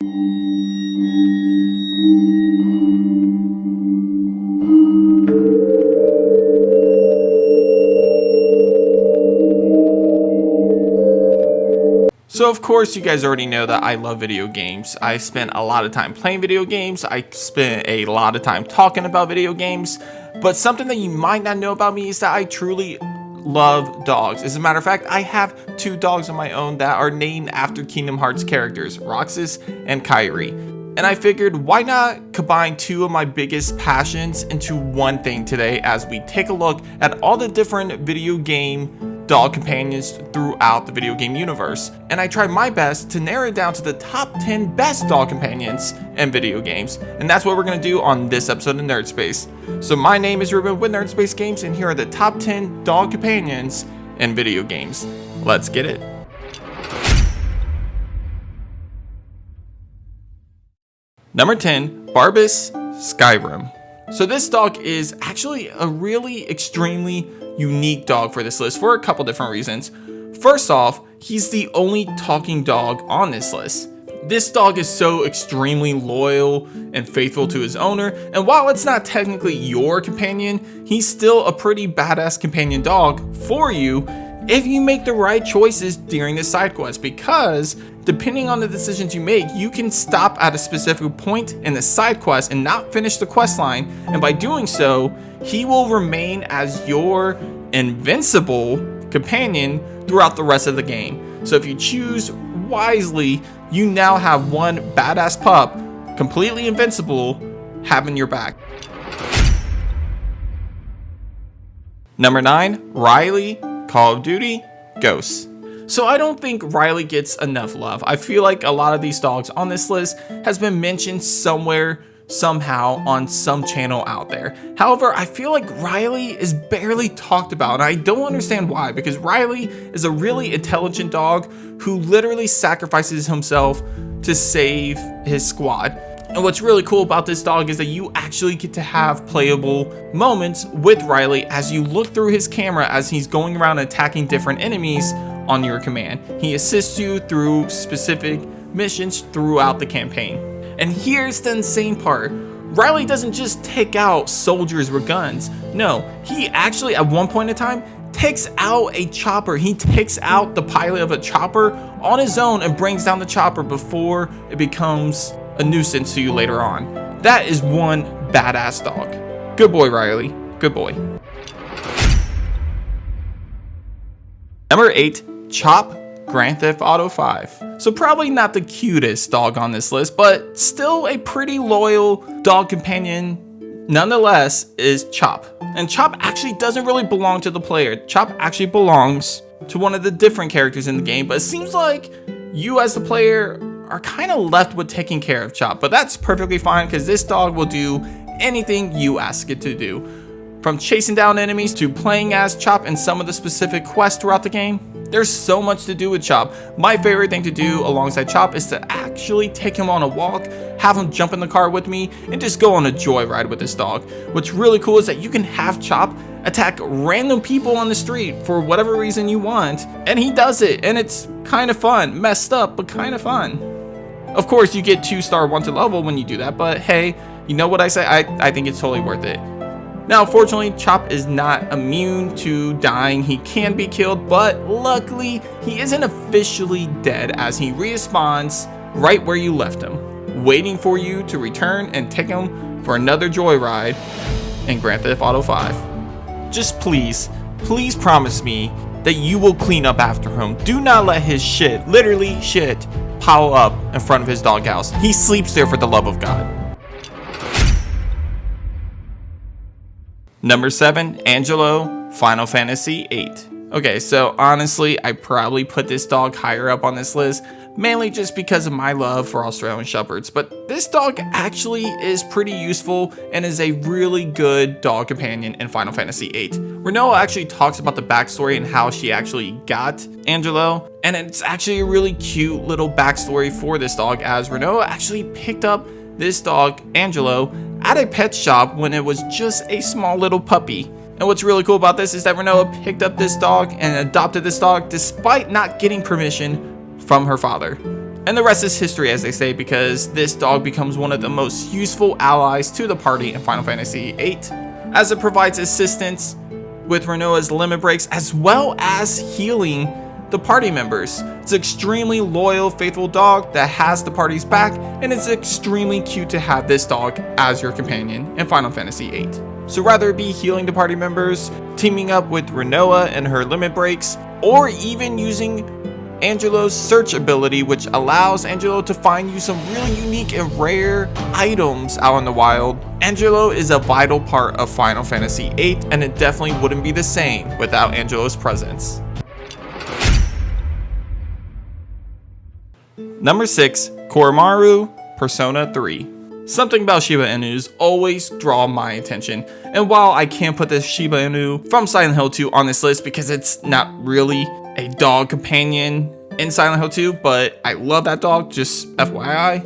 So of course you guys already know that I love video games. I spent a lot of time playing video games. I spent a lot of time talking about video games. But something that you might not know about me is that I truly love dogs. As a matter of fact, I have 2 dogs of my own that are named after Kingdom Hearts characters, Roxas and Kairi. And I figured, why not combine 2 of my biggest passions into one thing today as we take a look at all the different video game dog companions throughout the video game universe. And I tried my best to narrow it down to the top 10 best dog companions in video games. And that's what we're going to do on this episode of Nerd Space. So my name is Ruben with Nerd Space Games, and here are the top 10 dog companions in video games. Let's get it. Number 10, Barbas, Skyrim. So this dog is actually a really extremely unique dog for this list for a couple different reasons. First off, he's the only talking dog on this list. This dog is so extremely loyal and faithful to his owner, and while it's not technically your companion, he's still a pretty badass companion dog for you if you make the right choices during the side quest, because depending on the decisions you make, you can stop at a specific point in the side quest and not finish the quest line, and by doing so, he will remain as your invincible companion throughout the rest of the game. So if you choose wisely, you now have one badass pup, completely invincible, having your back. Number 9, Riley, Call of Duty Ghosts. So I don't think Riley gets enough love. I feel like a lot of these dogs on this list has been mentioned somewhere, somehow, on some channel out there. However, I feel like Riley is barely talked about, and I don't understand why, because Riley is a really intelligent dog who literally sacrifices himself to save his squad. And what's really cool about this dog is that you actually get to have playable moments with Riley as you look through his camera as he's going around attacking different enemies on your command. He assists you through specific missions throughout the campaign. And here's the insane part. Riley doesn't just take out soldiers with guns. No, he actually at one point in time takes out a chopper. He takes out the pilot of a chopper on his own and brings down the chopper before it becomes a nuisance to you later on. That is one badass dog. Good boy, Riley. Good boy. Number 8, Chop, Grand Theft Auto 5. So probably not the cutest dog on this list, but still a pretty loyal dog companion nonetheless is Chop. And Chop actually doesn't really belong to the player. Chop actually belongs to one of the different characters in the game, but it seems like you as the player are kind of left with taking care of Chop, but that's perfectly fine because this dog will do anything you ask it to do. From chasing down enemies to playing as Chop in some of the specific quests throughout the game, there's so much to do with Chop. My favorite thing to do alongside Chop is to actually take him on a walk, have him jump in the car with me, and just go on a joyride with this dog. What's really cool is that you can have Chop attack random people on the street for whatever reason you want, and he does it, and it's kind of fun. Messed up, but kind of fun. Of course, you get 2-star wanted level when you do that, but hey, you know what I say? I think it's totally worth it. Now, fortunately, Chop is not immune to dying. He can be killed, but luckily, he isn't officially dead as he respawns right where you left him, waiting for you to return and take him for another joyride in Grand Theft Auto 5. Just please promise me that you will clean up after him. Do not let his shit, literally shit, pile up in front of his doghouse. He sleeps there for the love of God. Number 7, Angelo, Final Fantasy VIII. Okay, so honestly, I probably put this dog higher up on this list, mainly just because of my love for Australian Shepherds, but this dog actually is pretty useful and is a really good dog companion in Final Fantasy VIII. Renoa actually talks about the backstory and how she actually got Angelo, and it's actually a really cute little backstory for this dog, as Renoa actually picked up this dog, Angelo, at a pet shop when it was just a small little puppy. And what's really cool about this is that Renoa picked up this dog and adopted this dog despite not getting permission from her father. And the rest is history, as they say, because this dog becomes one of the most useful allies to the party in Final Fantasy VIII, as it provides assistance with Rinoa's limit breaks, as well as healing the party members. It's an extremely loyal, faithful dog that has the party's back, and it's extremely cute to have this dog as your companion in Final Fantasy VIII. So rather it be healing the party members, teaming up with Rinoa and her limit breaks, or even using Angelo's search ability, which allows Angelo to find you some really unique and rare items out in the wild. Angelo is a vital part of Final Fantasy VIII, and it definitely wouldn't be the same without Angelo's presence. Number 6, Koromaru Persona 3. Something about Shiba Inus always draw my attention, and while I can't put the Shiba Inu from Silent Hill 2 on this list because it's not really a dog companion in Silent Hill 2, but I love that dog, just FYI,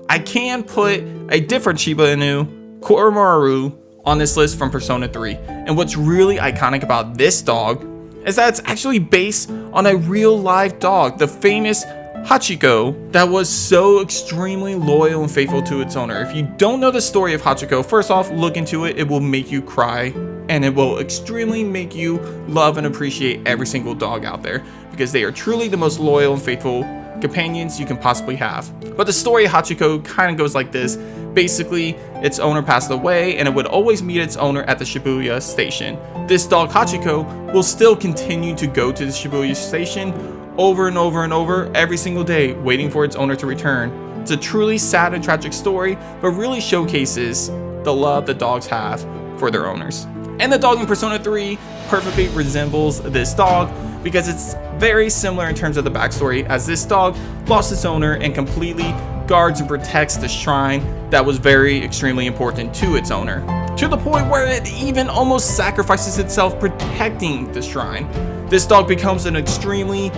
I can put a different Shiba Inu, Koromaru, on this list from Persona 3. And what's really iconic about this dog is that it's actually based on a real live dog, the famous Hachiko, that was so extremely loyal and faithful to its owner. If you don't know the story of Hachiko, first off, look into it. It will make you cry, and it will extremely make you love and appreciate every single dog out there, because they are truly the most loyal and faithful companions you can possibly have. But the story of Hachiko kind of goes like this. Basically, its owner passed away, and it would always meet its owner at the Shibuya station. This dog, Hachiko, will still continue to go to the Shibuya station over and over and over every single day, waiting for its owner to return. It's a truly sad and tragic story, but really showcases the love that dogs have for their owners. And the dog in Persona 3 perfectly resembles this dog, because it's very similar in terms of the backstory, as this dog lost its owner and completely guards and protects the shrine that was very extremely important to its owner, to the point where it even almost sacrifices itself protecting the shrine. This dog becomes an extremely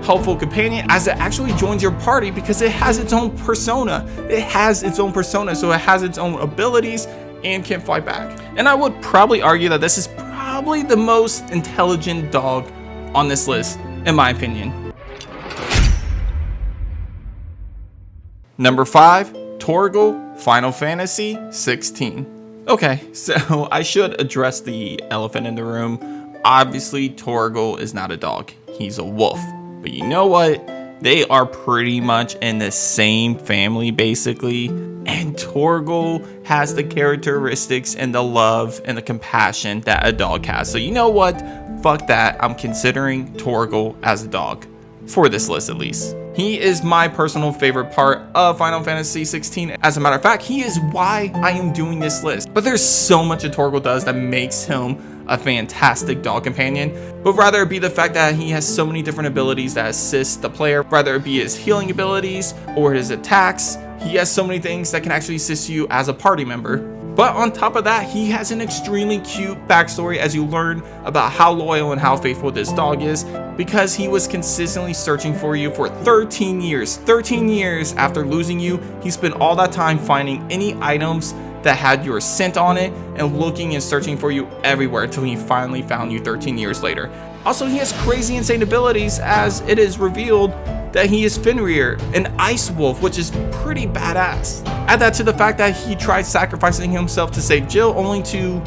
helpful companion, as it actually joins your party because it has its own persona. It has its own persona, so it has its own abilities and can fight back. And I would probably argue that this is probably the most intelligent dog on this list, in my opinion. Number 5, Torgal, Final Fantasy XVI. Okay, so I should address the elephant in the room. Obviously, Torgal is not a dog. He's a wolf. But you know what? They are pretty much in the same family, basically. And Torgal has the characteristics and the love and the compassion that a dog has. So you know what? Fuck that. I'm considering Torgal as a dog. For this list, at least. He is my personal favorite part of Final Fantasy XVI. As a matter of fact, he is why I am doing this list. But there's so much that Torgal does that makes him a fantastic dog companion, but rather it be the fact that he has so many different abilities that assist the player, whether it be his healing abilities or his attacks. He has so many things that can actually assist you as a party member. But on top of that, he has an extremely cute backstory as you learn about how loyal and how faithful this dog is, because he was consistently searching for you for 13 years. 13 years after losing you, he spent all that time finding any items that had your scent on it and looking and searching for you everywhere until he finally found you 13 years later. Also, he has crazy insane abilities, as it is revealed that he is Fenrir, an ice wolf, which is pretty badass. Add that to the fact that he tried sacrificing himself to save Jill, only to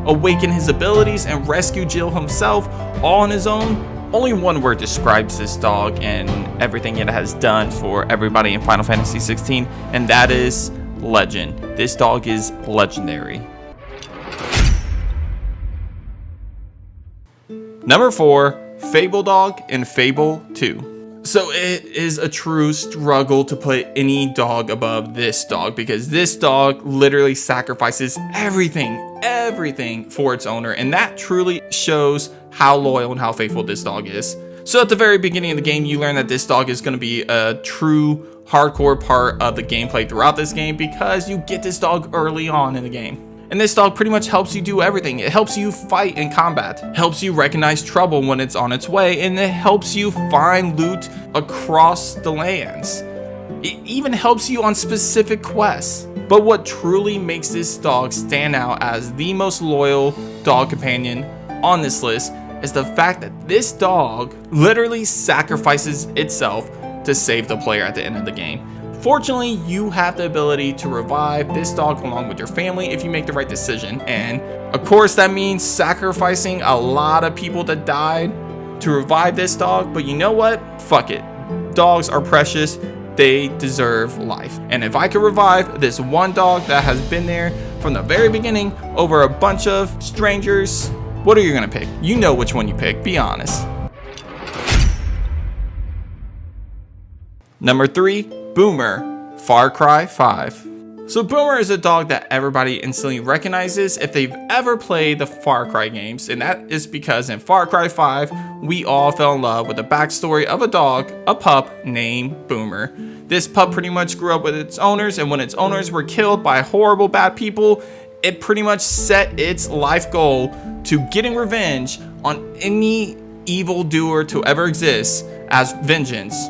awaken his abilities and rescue Jill himself all on his own. Only one word describes this dog and everything it has done for everybody in Final Fantasy XVI, and that is legend. This dog is legendary. Number 4, Fable Dog in Fable II. So it is a true struggle to put any dog above this dog, because this dog literally sacrifices everything for its owner, and that truly shows how loyal and how faithful this dog is. So at the very beginning of the game, you learn that this dog is going to be a true hardcore part of the gameplay throughout this game, because you get this dog early on in the game. And this dog pretty much helps you do everything. It helps you fight in combat, helps you recognize trouble when it's on its way, and it helps you find loot across the lands. It even helps you on specific quests. But what truly makes this dog stand out as the most loyal dog companion on this list is the fact that this dog literally sacrifices itself to save the player at the end of the game. Fortunately, you have the ability to revive this dog along with your family if you make the right decision. And of course, that means sacrificing a lot of people that died to revive this dog. But you know what? Fuck it. Dogs are precious. They deserve life. And if I could revive this one dog that has been there from the very beginning over a bunch of strangers, what are you gonna pick? You know which one you pick. Be honest. Number 3, Boomer, Far Cry 5. So Boomer is a dog that everybody instantly recognizes if they've ever played the Far Cry games, and that is because in Far Cry 5, we all fell in love with the backstory of a dog, a pup named Boomer. This pup pretty much grew up with its owners, and when its owners were killed by horrible bad people, it pretty much set its life goal to getting revenge on any evildoer to ever exist as vengeance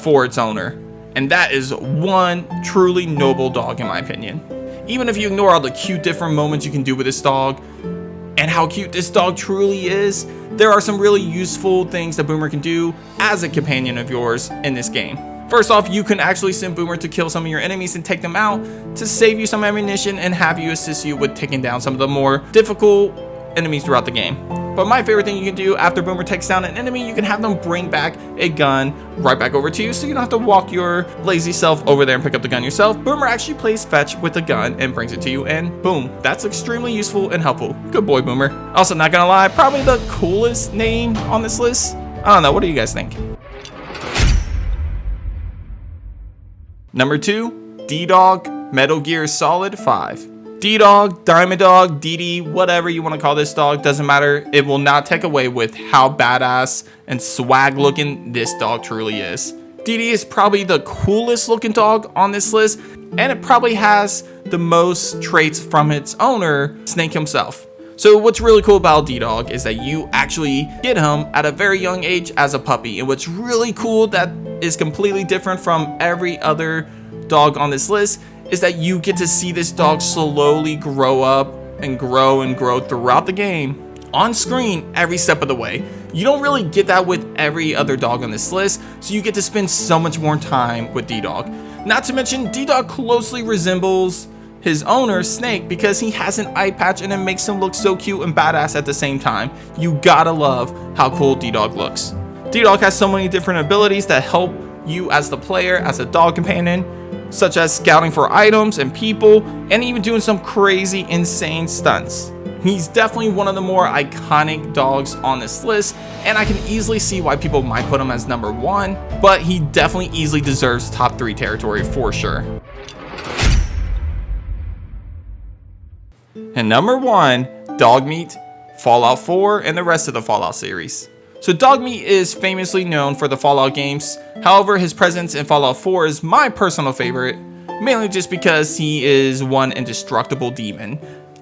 for its owner. And that is one truly noble dog in my opinion. Even if you ignore all the cute different moments you can do with this dog and how cute this dog truly is, there are some really useful things that Boomer can do as a companion of yours in this game. First off, you can actually send Boomer to kill some of your enemies and take them out to save you some ammunition and have you assist you with taking down some of the more difficult enemies throughout the game. But my favorite thing you can do after Boomer takes down an enemy, you can have them bring back a gun right back over to you, so you don't have to walk your lazy self over there and pick up the gun yourself. Boomer actually plays fetch with the gun and brings it to you, and boom, that's extremely useful and helpful. Good boy, Boomer. Also, not gonna lie, probably the coolest name on this list. I don't know, what do you guys think? Number 2, DDog, Metal Gear Solid 5. DDog, Dog, DD, whatever you want to call this dog, doesn't matter. It will not take away with how badass and swag looking this dog truly is. DD is probably the coolest looking dog on this list, and it probably has the most traits from its owner, Snake himself. So what's really cool about DDog is that you actually get him at a very young age as a puppy. And what's really cool that is completely different from every other dog on this list is that you get to see this dog slowly grow up and grow throughout the game on screen every step of the way. You don't really get that with every other dog on this list, so you get to spend so much more time with DDog. Not to mention, DDog closely resembles his owner, Snake, because he has an eye patch and it makes him look so cute and badass at the same time. You gotta love how cool DDog looks. DDog has so many different abilities that help you as the player, as a dog companion, such as scouting for items and people, and even doing some crazy, insane stunts. He's definitely one of the more iconic dogs on this list, and I can easily see why people might put him as number 1, but he definitely easily deserves top 3 territory for sure. And number 1, Dogmeat, Fallout 4, and the rest of the Fallout series. So Dogmeat is famously known for the Fallout games. However, his presence in Fallout 4 is my personal favorite, mainly just because he is one indestructible demon.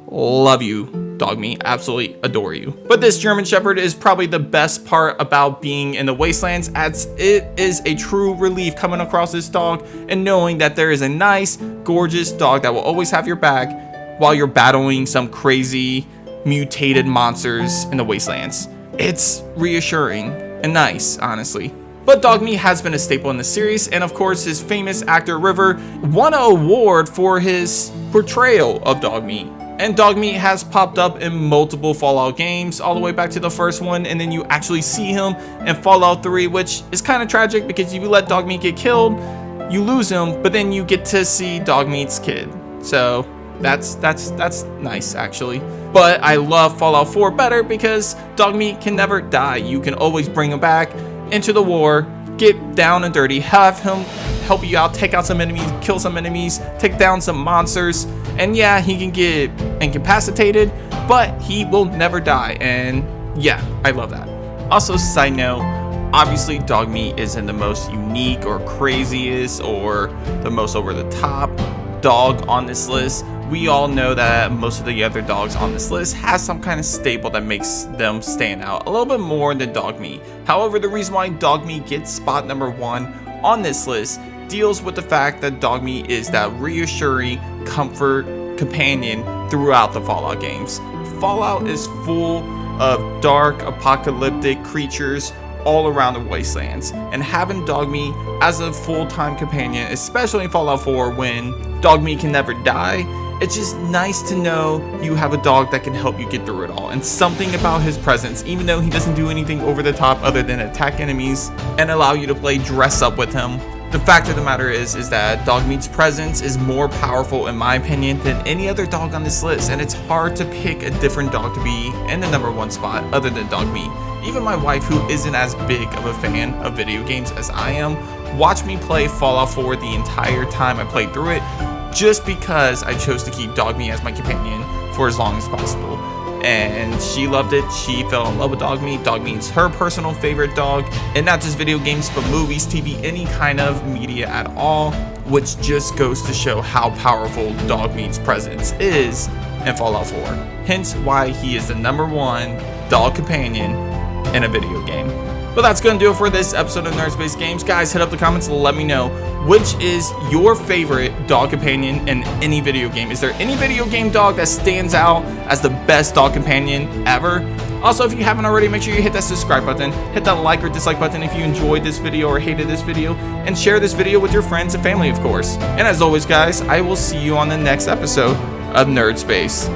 Love you, Dogmeat. Absolutely adore you. But this German Shepherd is probably the best part about being in the Wastelands, as it is a true relief coming across this dog and knowing that there is a nice, gorgeous dog that will always have your back while you're battling some crazy, mutated monsters in the Wastelands. It's reassuring and nice, honestly. But Dogmeat has been a staple in the series, and of course his famous actor River won an award for his portrayal of Dogmeat. And Dogmeat has popped up in multiple Fallout games, all the way back to the first one, and then you actually see him in Fallout 3, which is kind of tragic because if you let Dogmeat get killed, you lose him, but then you get to see Dogmeat's kid. So that's nice, actually. But I love Fallout 4 better because Dogmeat can never die. You can always bring him back into the war, get down and dirty, have him help you out, take out some enemies, kill some enemies, take down some monsters, and yeah, he can get incapacitated, but he will never die, and yeah, I love that. Also, side note, obviously Dogmeat isn't the most unique or craziest or the most over the top dog on this list. We all know that most of the other dogs on this list has some kind of staple that makes them stand out a little bit more than Dogmeat. However, the reason why Dogmeat gets spot number 1 on this list deals with the fact that Dogmeat is that reassuring comfort companion throughout the Fallout games. Fallout is full of dark apocalyptic creatures all around the wastelands, and having Dogmeat as a full-time companion, especially in Fallout 4 when Dogmeat can never die, it's just nice to know you have a dog that can help you get through it all. And something about his presence, even though he doesn't do anything over the top other than attack enemies and allow you to play dress up with him, the fact of the matter is that Dogmeat's presence is more powerful, in my opinion, than any other dog on this list, and it's hard to pick a different dog to be in the #1 spot other than Dogmeat. Even my wife, who isn't as big of a fan of video games as I am, watched me play Fallout 4 the entire time I played through it, just because I chose to keep Dogmeat as my companion for as long as possible. And she loved it. She fell in love with Dogmeat. Dogmeat's her personal favorite dog, and not just video games, but movies, TV, any kind of media at all, which just goes to show how powerful Dogmeat's presence is in Fallout 4. Hence why he is the #1 dog companion in a video game. But that's going to do it for this episode of Nerd Space Games. Guys, hit up the comments and let me know which is your favorite dog companion in any video game. Is there any video game dog that stands out as the best dog companion ever? Also, if you haven't already, make sure you hit that subscribe button, hit that like or dislike button if you enjoyed this video or hated this video, and share this video with your friends and family, of course. And as always, guys, I will see you on the next episode of Nerd Space.